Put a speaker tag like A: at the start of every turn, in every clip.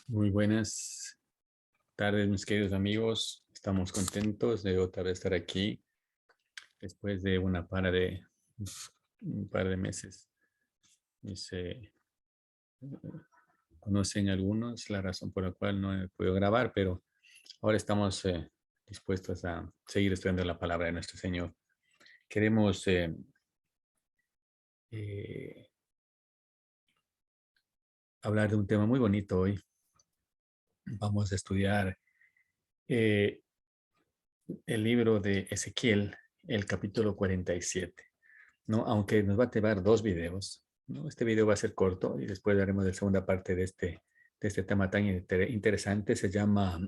A: Muy buenas tardes, mis queridos amigos. Estamos contentos de otra vez estar aquí después de un par de meses. Y se conocen algunos la razón por la cual no he podido grabar, pero ahora estamos dispuestos a seguir estudiando la palabra de nuestro Señor. Queremos eh, hablar de un tema muy bonito hoy. Vamos a estudiar eh, el libro de Ezequiel, el capítulo 47. ¿No? Aunque nos va a llevar dos videos, ¿no? Este video va a ser corto y después haremos la segunda parte de este tema tan interesante. Se llama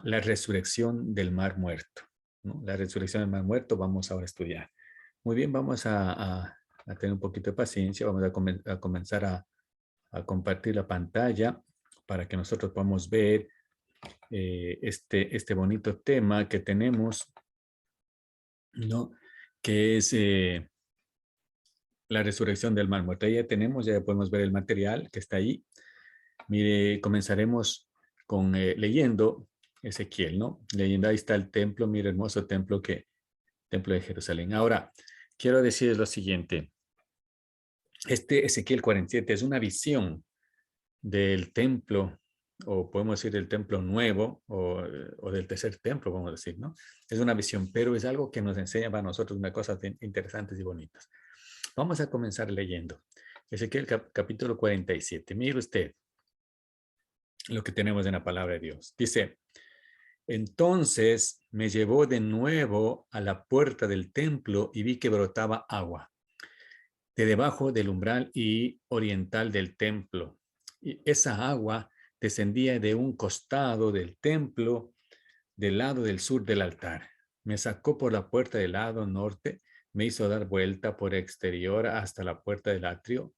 A: La resurrección del mar muerto, ¿no? La resurrección del mar muerto vamos ahora a estudiar. Muy bien, vamos a tener un poquito de paciencia, vamos a comenzar a compartir la pantalla para que nosotros podamos ver este bonito tema que tenemos, ¿no? Que es la resurrección del mar muerto. Ahí ya tenemos, ya podemos ver el material que está ahí. Mire, comenzaremos con leyendo Ezequiel, ¿no? Leyendo, ahí está el templo, mire, hermoso templo de Jerusalén. Ahora, quiero decir lo siguiente. Este Ezequiel 47 es una visión del templo, o podemos decir del templo nuevo, o del tercer templo, vamos a decir, ¿no? Es una visión, pero es algo que nos enseña para nosotros unas cosas interesantes y bonitas. Vamos a comenzar leyendo. Ezequiel capítulo 47. Mire usted lo que tenemos en la palabra de Dios. Dice, entonces me llevó de nuevo a la puerta del templo y vi que brotaba agua de debajo del umbral y oriental del templo. Y esa agua descendía de un costado del templo, del lado del sur del altar. Me sacó por la puerta del lado norte, me hizo dar vuelta por exterior hasta la puerta del atrio,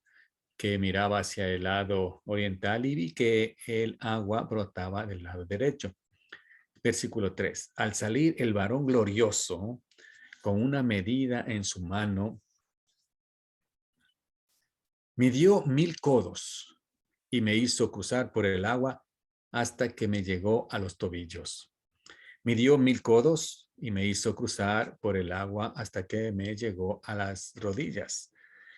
A: que miraba hacia el lado oriental, y vi que el agua brotaba del lado derecho. Versículo 3. Al salir el varón glorioso, con una medida en su mano, midió 1000 codos y me hizo cruzar por el agua hasta que me llegó a los tobillos. Midió 1000 codos y me hizo cruzar por el agua hasta que me llegó a las rodillas.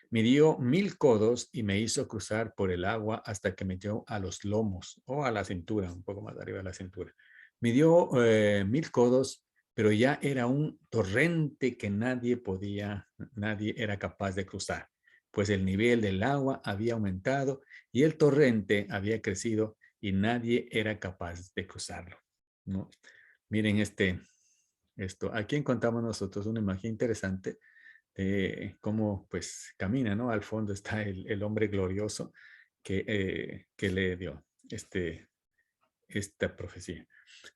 A: Midió 1000 codos y me hizo cruzar por el agua hasta que me llegó a los lomos o a la cintura, un poco más arriba de la cintura. Midió 1000 codos, pero ya era un torrente que nadie era capaz de cruzar, pues el nivel del agua había aumentado y el torrente había crecido y nadie era capaz de cruzarlo, ¿no? Miren esto. Aquí encontramos nosotros una imagen interesante cómo pues camina, ¿no? Al fondo está el hombre glorioso que le dio esta profecía.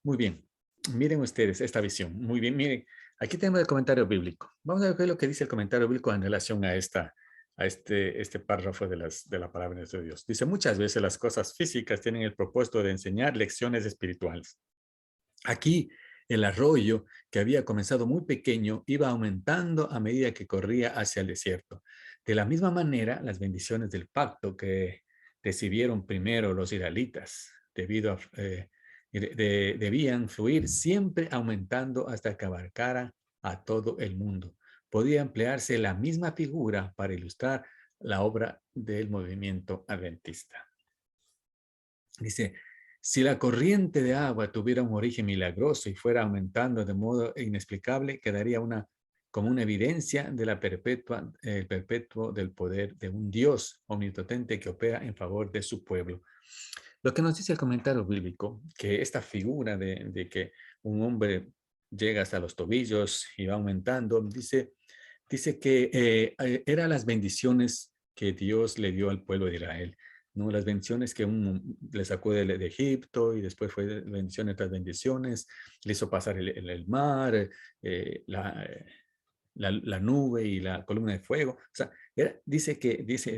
A: Muy bien, miren ustedes esta visión. Muy bien, miren, aquí tenemos el comentario bíblico. Vamos a ver lo que dice el comentario bíblico en relación a este párrafo de la palabra de Dios. Dice, muchas veces las cosas físicas tienen el propósito de enseñar lecciones espirituales. Aquí el arroyo, que había comenzado muy pequeño, iba aumentando a medida que corría hacia el desierto. De la misma manera, las bendiciones del pacto que recibieron primero los israelitas debían fluir siempre aumentando hasta que abarcara a todo el mundo. Podía emplearse la misma figura para ilustrar la obra del movimiento adventista. Dice, si la corriente de agua tuviera un origen milagroso y fuera aumentando de modo inexplicable, quedaría como una evidencia de la perpetuo del poder de un Dios omnipotente que opera en favor de su pueblo. Lo que nos dice el comentario bíblico, que esta figura de que un hombre llega hasta los tobillos y va aumentando, dice que eran las bendiciones que Dios le dio al pueblo de Israel, ¿no? Las bendiciones que le sacó de Egipto, y después fue bendiciones tras bendiciones, le hizo pasar el mar, la nube y la columna de fuego. O sea,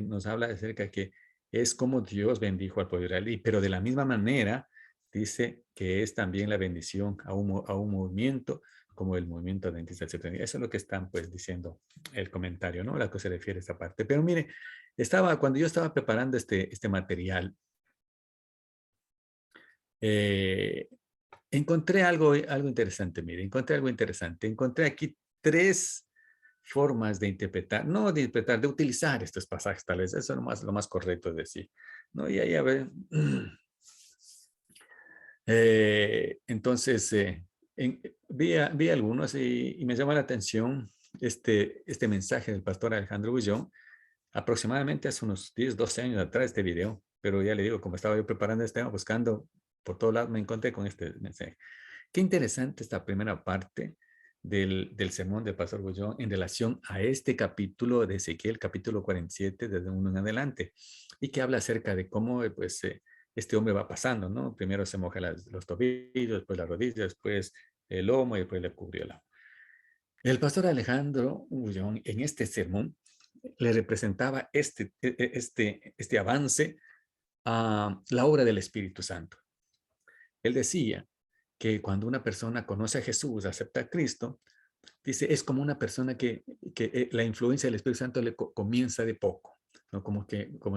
A: nos habla acerca que es como Dios bendijo al pueblo de Israel, pero de la misma manera dice que es también la bendición a un movimiento como el movimiento adventista del séptimo día. Eso es lo que están pues diciendo el comentario, ¿no? A la que se refiere esta parte. Pero mire, cuando yo estaba preparando este material, eh, encontré algo interesante, mire, encontré algo interesante. Encontré aquí tres formas de interpretar, no de interpretar, de utilizar estos pasajes, tal vez, eso es lo más correcto de decir, ¿no? Y ahí, a ver, entonces, vi algunos y me llamó la atención este mensaje del pastor Alejandro Bullón, aproximadamente hace unos 10, 12 años atrás este video, pero ya le digo, como estaba yo preparando este tema, buscando por todos lados, me encontré con este mensaje. Qué interesante esta primera parte del sermón del pastor Bullón en relación a este capítulo de Ezequiel, capítulo 47, desde uno en adelante, y que habla acerca de cómo este hombre va pasando, ¿no? Primero se moja los tobillos, después las rodillas, después el lomo y después le cubrió el agua. El pastor Alejandro Bullón en este sermón le representaba este avance a la obra del Espíritu Santo. Él decía que cuando una persona conoce a Jesús, acepta a Cristo, dice, es como una persona que la influencia del Espíritu Santo le comienza de poco, ¿no? Como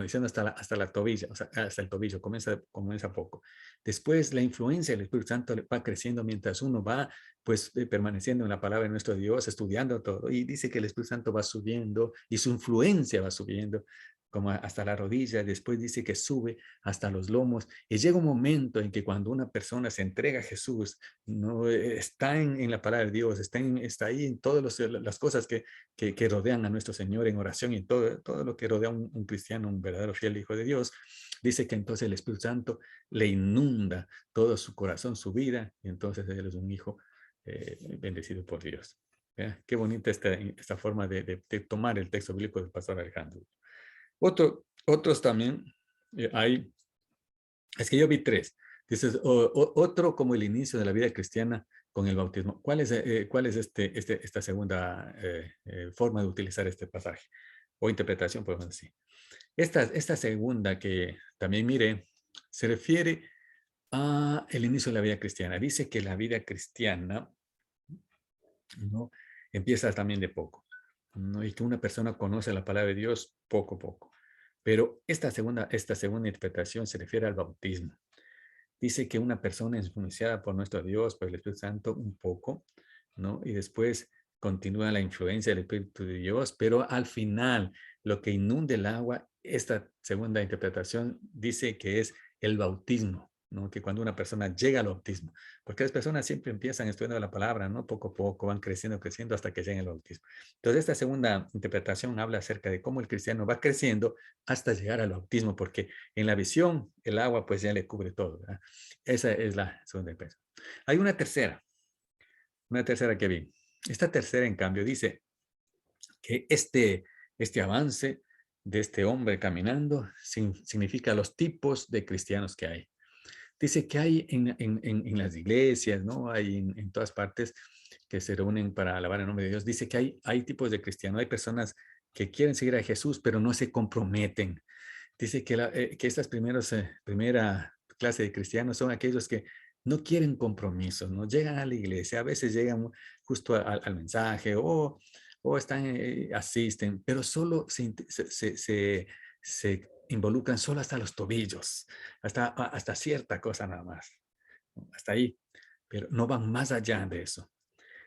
A: diciendo, hasta la tobilla, o sea, hasta el tobillo, comienza poco. Después, la influencia del Espíritu Santo va creciendo mientras uno va, pues, permaneciendo en la palabra de nuestro Dios, estudiando todo. Y dice que el Espíritu Santo va subiendo y su influencia va subiendo como hasta la rodilla, después dice que sube hasta los lomos, y llega un momento en que cuando una persona se entrega a Jesús, no está en la palabra de Dios, está ahí en todas las cosas que rodean a nuestro Señor en oración y todo lo que rodea a un cristiano, un verdadero fiel hijo de Dios, dice que entonces el Espíritu Santo le inunda todo su corazón, su vida, y entonces él es un hijo bendecido por Dios. Qué bonita esta forma de tomar el texto bíblico del pastor Alejandro. Otros también hay, es que yo vi tres. Dices, otro como el inicio de la vida cristiana con el bautismo. ¿Cuál es esta segunda forma de utilizar este pasaje? O interpretación, podemos decir. Esta segunda que también miré, se refiere a el inicio de la vida cristiana. Dice que la vida cristiana, ¿no?, empieza también de poco, ¿no? Y que una persona conoce la palabra de Dios poco a poco. Pero esta segunda interpretación se refiere al bautismo. Dice que una persona es influenciada por nuestro Dios, por el Espíritu Santo, un poco, ¿no? Y después continúa la influencia del Espíritu de Dios, pero al final lo que inunde el agua, esta segunda interpretación dice que es el bautismo, ¿no? Que cuando una persona llega al bautismo, porque las personas siempre empiezan estudiando la palabra, ¿no? Poco a poco van creciendo, creciendo hasta que lleguen al bautismo. Entonces, esta segunda interpretación habla acerca de cómo el cristiano va creciendo hasta llegar al bautismo, porque en la visión el agua pues ya le cubre todo, ¿verdad? Esa es la segunda interpretación. Hay una tercera que vi. Esta tercera, en cambio, dice que este avance de este hombre caminando significa los tipos de cristianos que hay. Dice que hay en las iglesias, ¿no? Hay en todas partes que se reúnen para alabar el nombre de Dios. Dice que hay tipos de cristianos, hay personas que quieren seguir a Jesús, pero no se comprometen. Dice que estas primera clase de cristianos son aquellos que no quieren compromisos, no llegan a la iglesia, a veces llegan justo al mensaje o asisten, pero solo se involucran solo hasta los tobillos, hasta cierta cosa nada más, ¿no? Hasta ahí, pero no van más allá de eso.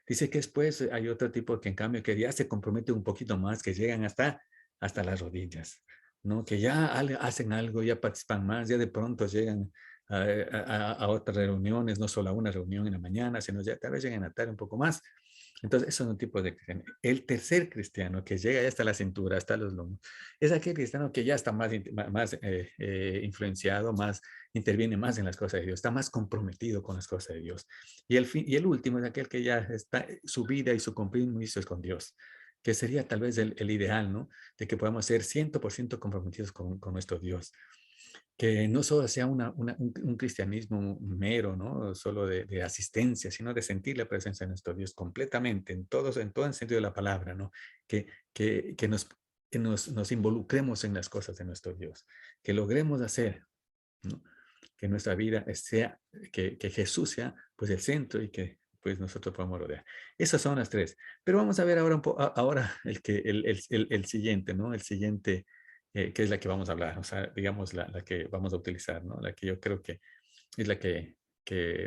A: Dice que después hay otro tipo que en cambio que ya se compromete un poquito más, que llegan hasta las rodillas, ¿no? Que ya hacen algo, ya participan más, ya de pronto llegan a otras reuniones, no solo a una reunión en la mañana, sino ya tal vez llegan a tarde un poco más. Entonces, esos son tipos de cristiano. El tercer cristiano que llega ya hasta la cintura, hasta los lomos, es aquel cristiano que ya está más influenciado, más interviene más en las cosas de Dios, está más comprometido con las cosas de Dios. Y el último es aquel que ya está su vida y su compromiso es con Dios, que sería tal vez el ideal, ¿no? De que podamos ser 100% comprometidos con nuestro Dios. Que no solo sea un cristianismo mero, ¿no? Solo de asistencia, sino de sentir la presencia de nuestro Dios completamente, en todo el sentido de la palabra, ¿no? Que nos involucremos en las cosas de nuestro Dios, que logremos hacer, ¿no?, que nuestra vida sea, que Jesús sea pues el centro y que pues nosotros podemos rodear. Esas son las tres. Pero vamos a ver ahora, ahora el siguiente, ¿no? El siguiente, que es la que vamos a hablar, o sea, digamos la que vamos a utilizar, ¿no? La que yo creo que es la que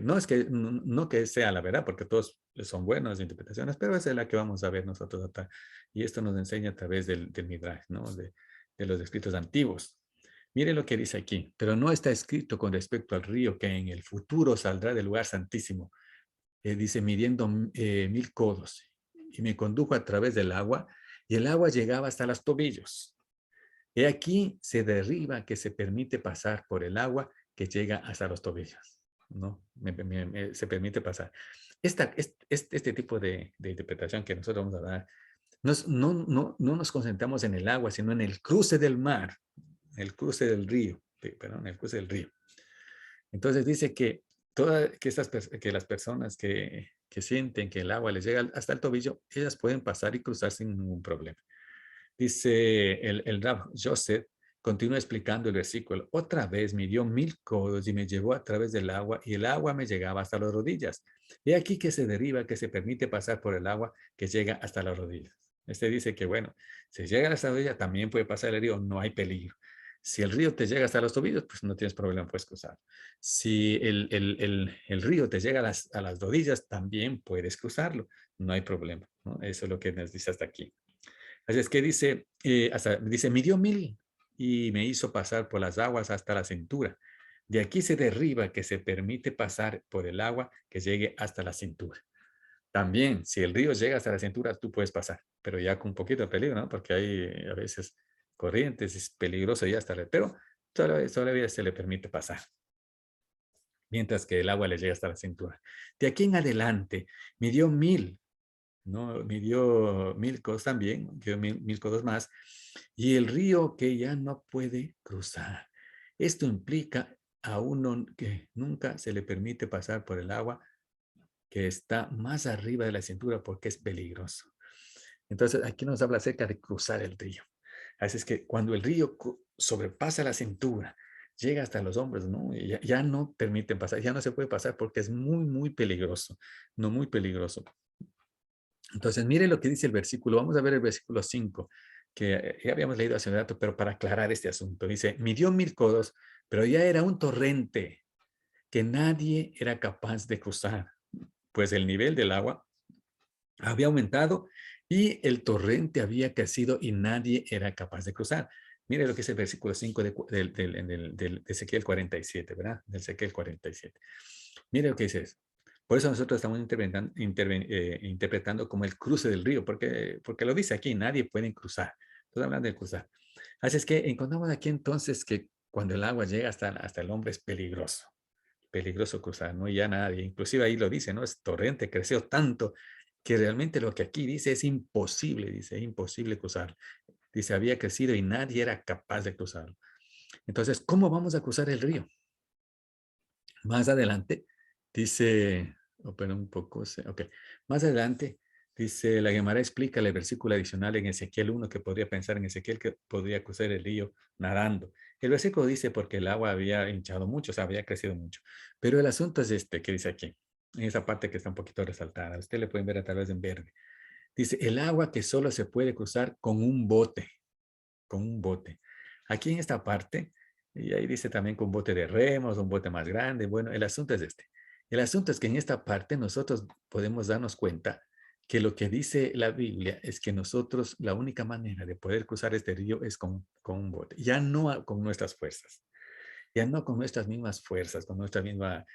A: no es que, no que sea la verdad, porque todos son buenas interpretaciones, pero esa es la que vamos a ver nosotros acá. Y esto nos enseña a través del Midrash, ¿no? De los escritos antiguos. Mire lo que dice aquí, pero no está escrito con respecto al río que en el futuro saldrá del lugar santísimo. Dice, midiendo 1000 codos, y me condujo a través del agua, y el agua llegaba hasta los tobillos. He aquí se derriba que se permite pasar por el agua que llega hasta los tobillos. ¿No? Se permite pasar. Este tipo de interpretación que nosotros vamos a dar, no nos concentramos en el agua, sino en el cruce del mar, el cruce del río, perdón, el cruce del río. Entonces dice que, que las personas que sienten que el agua les llega hasta el tobillo, ellas pueden pasar y cruzar sin ningún problema. Dice el Rab Joseph, continúa explicando el versículo. Otra vez midió 1000 codos y me llevó a través del agua y el agua me llegaba hasta las rodillas. Y aquí que se deriva, que se permite pasar por el agua que llega hasta las rodillas. Este dice que, bueno, si llega hasta la rodilla, también puede pasar el río, no hay peligro. Si el río te llega hasta los tobillos, pues no tienes problema, puedes cruzar. Si el río te llega a las rodillas, también puedes cruzarlo, no hay problema, ¿no? Eso es lo que nos dice hasta aquí. Así es que dice, dice, midió 1000 y me hizo pasar por las aguas hasta la cintura. De aquí se derriba que se permite pasar por el agua que llegue hasta la cintura. También, si el río llega hasta la cintura, tú puedes pasar, pero ya con un poquito de peligro, ¿no? Porque hay a veces corrientes, es peligroso ya hasta, pero todavía se le permite pasar, mientras que el agua le llega hasta la cintura. De aquí en adelante, midió 1000, ¿no? Midió 1000 codos también, midió 1000 codos más, y el río que ya no puede cruzar. Esto implica a uno que nunca se le permite pasar por el agua que está más arriba de la cintura porque es peligroso. Entonces, aquí nos habla acerca de cruzar el río. Así es que cuando el río sobrepasa la cintura, llega hasta los hombros, ¿no? Y ya no permiten pasar, ya no se puede pasar porque es muy, muy peligroso, no muy peligroso. Entonces, mire lo que dice el versículo. Vamos a ver el versículo 5, que ya habíamos leído hace un rato, pero para aclarar este asunto. Dice, midió 1000 codos, pero ya era un torrente que nadie era capaz de cruzar, pues el nivel del agua había aumentado y el torrente había crecido y nadie era capaz de cruzar. Mire lo que es el versículo 5 de Ezequiel 47, ¿verdad? Del Ezequiel 47. Mire lo que dice eso. Por eso nosotros estamos interpretando como el cruce del río, porque lo dice aquí, nadie puede cruzar. Estamos hablando de cruzar. Así es que encontramos aquí entonces que cuando el agua llega hasta el hombre es peligroso cruzar, ¿no? Y ya nadie, inclusive ahí lo dice, ¿no? Es torrente, creció tanto que realmente lo que aquí dice es imposible, dice, imposible cruzar. Dice, había crecido y nadie era capaz de cruzarlo. Entonces, ¿cómo vamos a cruzar el río? Más adelante, dice, pero un poco, ok, más adelante, dice, la Gemara explica el versículo adicional en Ezequiel 1 que podría pensar en Ezequiel que podría cruzar el río nadando. El versículo dice porque el agua había hinchado mucho, o sea, había crecido mucho. Pero el asunto es este que dice aquí, en esa parte que está un poquito resaltada. Usted le pueden ver a través en verde. Dice, el agua que solo se puede cruzar con un bote, con un bote. Aquí en esta parte, y ahí dice también con un bote de remos, un bote más grande. Bueno, el asunto es este. El asunto es que en esta parte nosotros podemos darnos cuenta que lo que dice la Biblia es que nosotros la única manera de poder cruzar este río es con un bote, ya no con nuestras fuerzas, ya no con nuestras mismas fuerzas, con nuestra misma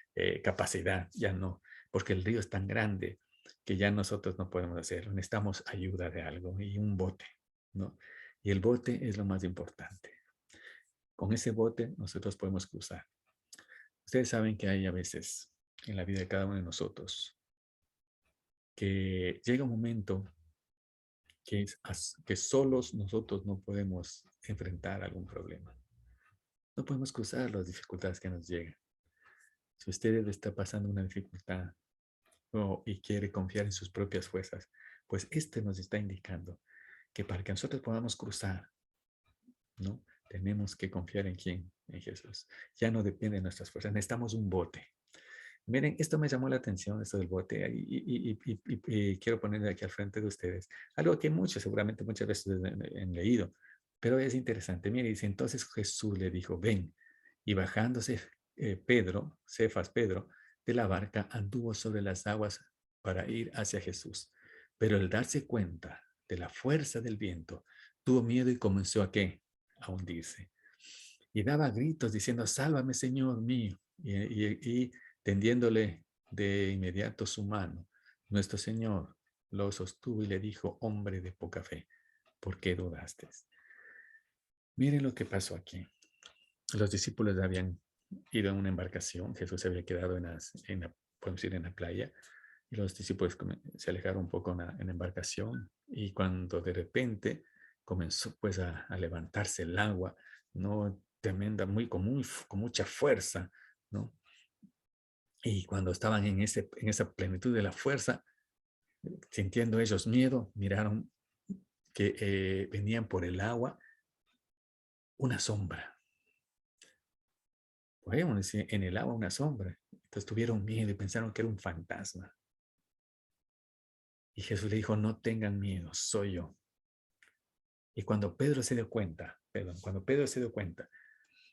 A: capacidad, ya no, porque el río es tan grande que ya nosotros no podemos hacerlo, necesitamos ayuda de algo y un bote, ¿no? Y el bote es lo más importante. Con ese bote nosotros podemos cruzar. Ustedes saben que hay a veces en la vida de cada uno de nosotros que llega un momento que solos nosotros no podemos enfrentar algún problema. No podemos cruzar las dificultades que nos llegan. Si usted está pasando una dificultad y quiere confiar en sus propias fuerzas, pues este nos está indicando que para que nosotros podamos cruzar, ¿no? Tenemos que confiar en quién, en Jesús. Ya no depende de nuestras fuerzas, necesitamos un bote. Miren, esto me llamó la atención, esto del bote, y quiero poner aquí al frente de ustedes algo que muchos, seguramente muchas veces han leído, pero es interesante. Mire, dice, entonces Jesús le dijo, ven, y bajándose Pedro, Cefas Pedro, de la barca, anduvo sobre las aguas para ir hacia Jesús. Pero al darse cuenta de la fuerza del viento, tuvo miedo y comenzó a ¿qué? A hundirse. Y daba gritos diciendo, sálvame, Señor mío. Y tendiéndole de inmediato su mano, nuestro Señor lo sostuvo y le dijo, hombre de poca fe, ¿por qué dudaste? Miren lo que pasó aquí. Los discípulos habían ido en una embarcación, Jesús se había quedado podemos decir, en la playa, y los discípulos se alejaron un poco en la embarcación, y cuando de repente comenzó pues a levantarse el agua, ¿no? Tremenda, con mucha fuerza, ¿no? Y cuando estaban en esa plenitud de la fuerza, sintiendo ellos miedo, miraron que venían por el agua una sombra. Podemos decir, en el agua una sombra. Entonces tuvieron miedo y pensaron que era un fantasma. Y Jesús le dijo, no tengan miedo, soy yo. Y cuando Pedro se dio cuenta, cuando Pedro se dio cuenta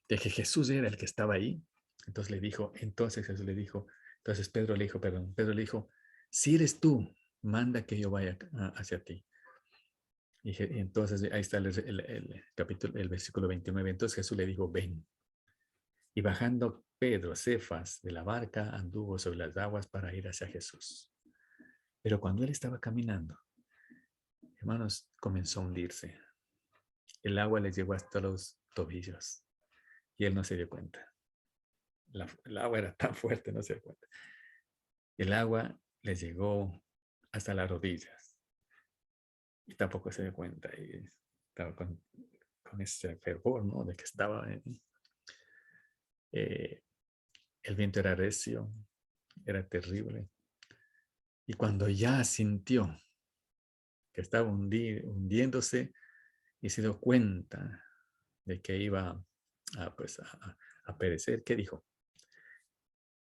A: de que Jesús era el que estaba ahí, entonces Jesús le dijo, entonces Pedro le dijo, Pedro le dijo, si eres tú, manda que yo vaya hacia ti. Y entonces ahí está el capítulo, el versículo 29. Entonces Jesús le dijo, ven. Y bajando Pedro, Cefas, de la barca, anduvo sobre las aguas para ir hacia Jesús. Pero cuando él estaba caminando, hermanos, comenzó a hundirse. El agua le llegó hasta los tobillos y él no se dio cuenta. El agua era tan fuerte, no se dio cuenta. El agua le llegó hasta las rodillas y tampoco se dio cuenta. Y estaba con ese fervor, ¿no? De que estaba el viento era recio, era terrible. Y cuando ya sintió que estaba hundiéndose y se dio cuenta de que iba a perecer, ¿qué dijo?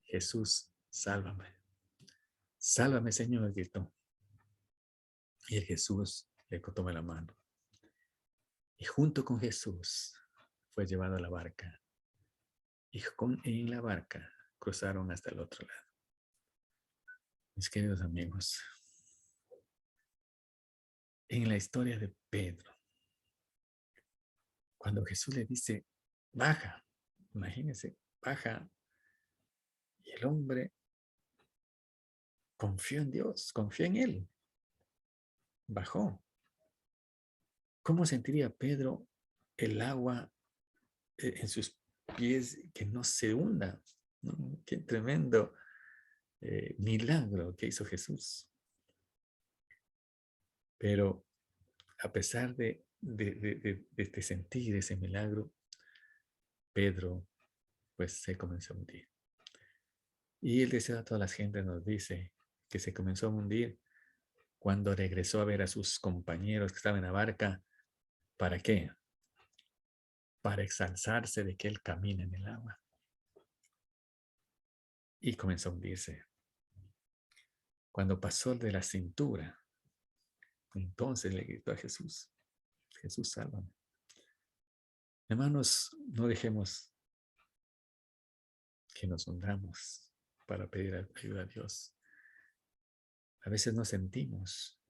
A: Jesús, sálvame. Sálvame, Señor, gritó. Y el Jesús le tomó la mano. Y junto con Jesús fue llevado a la barca. Y en la barca cruzaron hasta el otro lado. Mis queridos amigos, en la historia de Pedro, cuando Jesús le dice, baja, imagínense, baja, y el hombre confió en Dios, confió en Él, bajó. ¿Cómo sentiría Pedro el agua en sus pies que no se hunda? ¿No? Qué tremendo milagro que hizo Jesús. Pero a pesar de sentir ese milagro, Pedro pues se comenzó a hundir. Y el deseo a toda la gente nos dice que se comenzó a hundir cuando regresó a ver a sus compañeros que estaban en la barca. ¿Para qué? Para exalzarse de que él camina en el agua. Y comenzó a hundirse. Cuando pasó de la cintura, entonces le gritó a Jesús, Jesús, sálvame. Hermanos, no dejemos que nos hundamos para pedir ayuda a Dios. A veces nos sentimos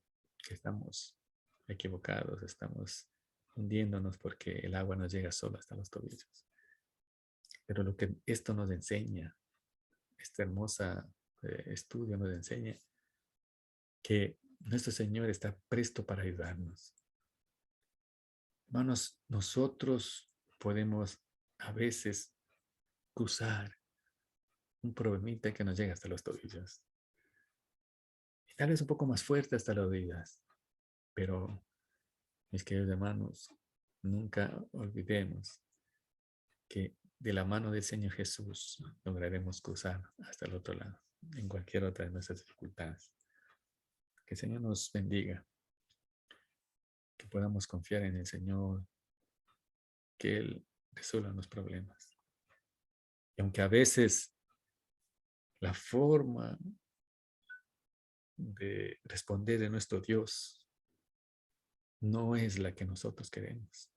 A: que estamos equivocados, estamos hundiéndonos porque el agua nos llega solo hasta los tobillos. Pero lo que esto nos enseña, este hermoso estudio nos enseña que nuestro Señor está presto para ayudarnos. Hermanos, nosotros podemos a veces cruzar un problemita que nos llega hasta los tobillos. Y tal vez un poco más fuerte hasta las rodillas. Pero, mis queridos hermanos, nunca olvidemos que de la mano del Señor Jesús lograremos cruzar hasta el otro lado, en cualquier otra de nuestras dificultades. Que el Señor nos bendiga, que podamos confiar en el Señor, que Él resuelva los problemas. Y aunque a veces la forma de responder de nuestro Dios no es la que nosotros queremos.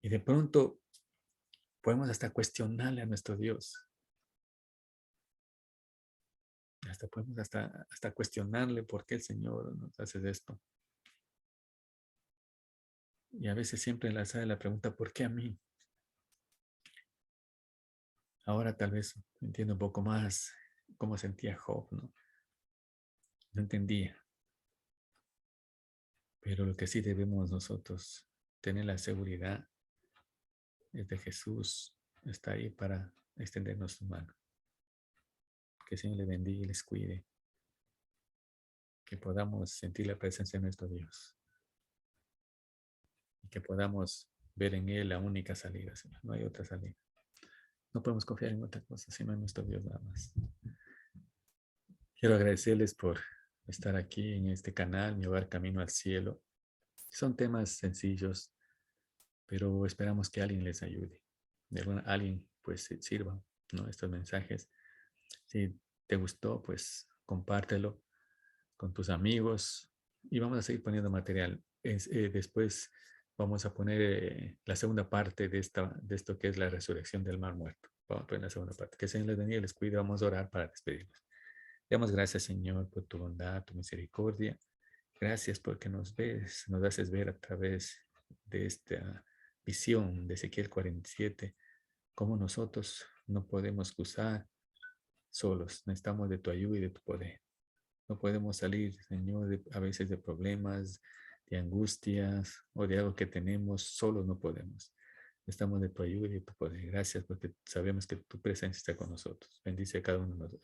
A: Y de pronto podemos hasta cuestionarle a nuestro Dios. Podemos hasta cuestionarle por qué el Señor nos hace esto. Y a veces siempre sale la pregunta, ¿por qué a mí? Ahora tal vez entiendo un poco más cómo sentía Job, ¿no? No entendía. Pero lo que sí debemos nosotros tener la seguridad es de Jesús. Está ahí para extendernos su mano. Que el Señor le bendiga y les cuide. Que podamos sentir la presencia de nuestro Dios. Y que podamos ver en Él la única salida, Señor. No hay otra salida. No podemos confiar en otra cosa, sino en nuestro Dios nada más. Quiero agradecerles por estar aquí en este canal, Mi Hogar Camino al Cielo. Son temas sencillos, pero esperamos que alguien les ayude. Alguien pues sirva, ¿no? Estos mensajes. Si te gustó, pues compártelo con tus amigos y vamos a seguir poniendo material. Después vamos a poner la segunda parte de esto que es la resurrección del mar muerto. Vamos a poner la segunda parte. Que el Señor les bendiga y les cuide. Vamos a orar para despedirnos. Damos gracias, Señor, por tu bondad, tu misericordia. Gracias porque nos ves, nos haces ver a través de esta visión de Ezequiel 47, cómo nosotros no podemos cruzar solos. Necesitamos de tu ayuda y de tu poder. No podemos salir, Señor, a veces de problemas, de angustias o de algo que tenemos, solos no podemos. Necesitamos de tu ayuda y de tu poder. Gracias porque sabemos que tu presencia está con nosotros. Bendice a cada uno de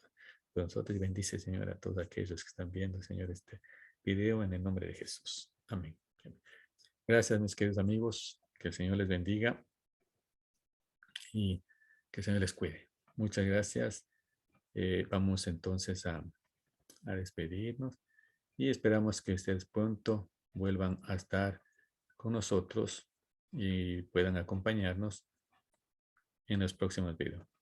A: nosotros y bendice, Señor, a todos aquellos que están viendo, Señor, este video en el nombre de Jesús. Amén. Gracias, mis queridos amigos. Que el Señor les bendiga y que el Señor les cuide. Muchas gracias. Vamos entonces a despedirnos y esperamos que ustedes pronto vuelvan a estar con nosotros y puedan acompañarnos en los próximos videos.